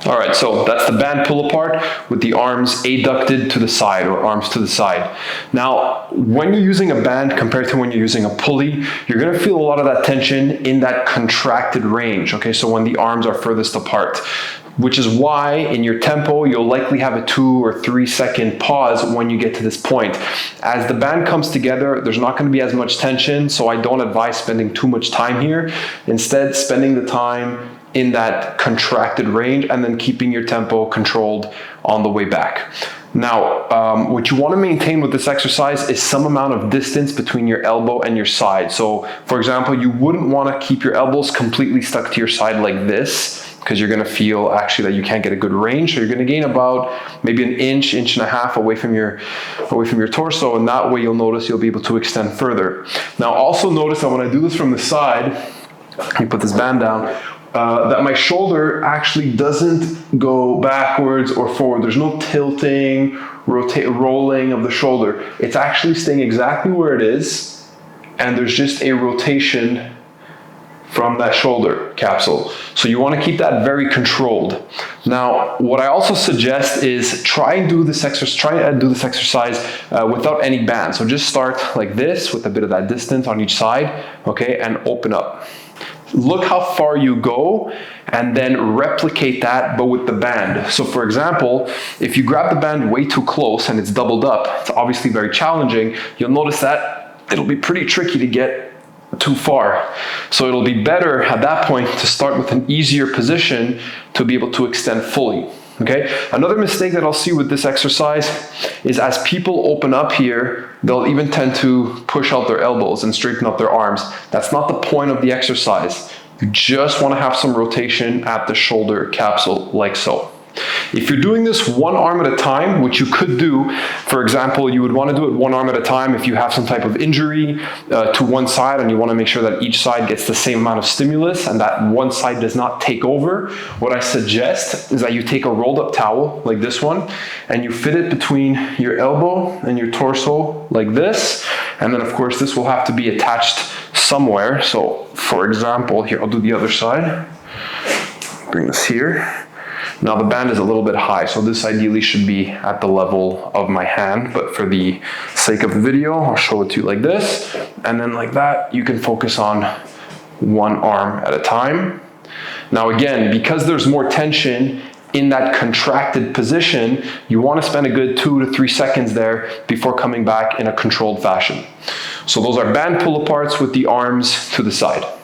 All right, so that's the band pull apart with the arms adducted to the side, or arms to the side. Now, when you're using a band compared to when you're using a pulley, you're gonna feel a lot of that tension in that contracted range, okay? So when the arms are furthest apart, which is why in your tempo, you'll likely have a 2 or 3 second pause when you get to this point. As the band comes together, there's not gonna be as much tension, so I don't advise spending too much time here. Instead, spending the time in that contracted range and then keeping your tempo controlled on the way back. Now, what you want to maintain with this exercise is some amount of distance between your elbow and your side. So, for example, you wouldn't want to keep your elbows completely stuck to your side like this, because you're going to feel actually that you can't get a good range. So you're going to gain about maybe an inch, inch and a half away from your torso, and that way you'll notice you'll be able to extend further. Now, also notice that when I do this from the side, let me put this band down, that my shoulder actually doesn't go backwards or forward. There's no tilting, rolling of the shoulder. It's actually staying exactly where it is, and there's just a rotation from that shoulder capsule. So you want to keep that very controlled. Now, what I also suggest is try and do this exercise without any band. So just start like this with a bit of that distance on each side, okay, and open up. Look how far you go and then replicate that, but with the band. So for example, if you grab the band way too close and it's doubled up, it's obviously very challenging. You'll notice that it'll be pretty tricky to get too far. So it'll be better at that point to start with an easier position to be able to extend fully. Okay. Another mistake that I'll see with this exercise is as people open up here, they'll even tend to push out their elbows and straighten up their arms. That's not the point of the exercise. You just want to have some rotation at the shoulder capsule like so. If you're doing this one arm at a time, which you could do, for example, you would want to do it one arm at a time if you have some type of injury to one side and you want to make sure that each side gets the same amount of stimulus and that one side does not take over. What I suggest is that you take a rolled up towel like this one and you fit it between your elbow and your torso like this. And then of course this will have to be attached somewhere. So for example, here, I'll do the other side. Bring this here. Now the band is a little bit high, so this ideally should be at the level of my hand, but for the sake of the video, I'll show it to you like this, and then like that, you can focus on one arm at a time. Now again, because there's more tension in that contracted position, you want to spend a good 2 to 3 seconds there before coming back in a controlled fashion. So those are band pull aparts with the arms to the side.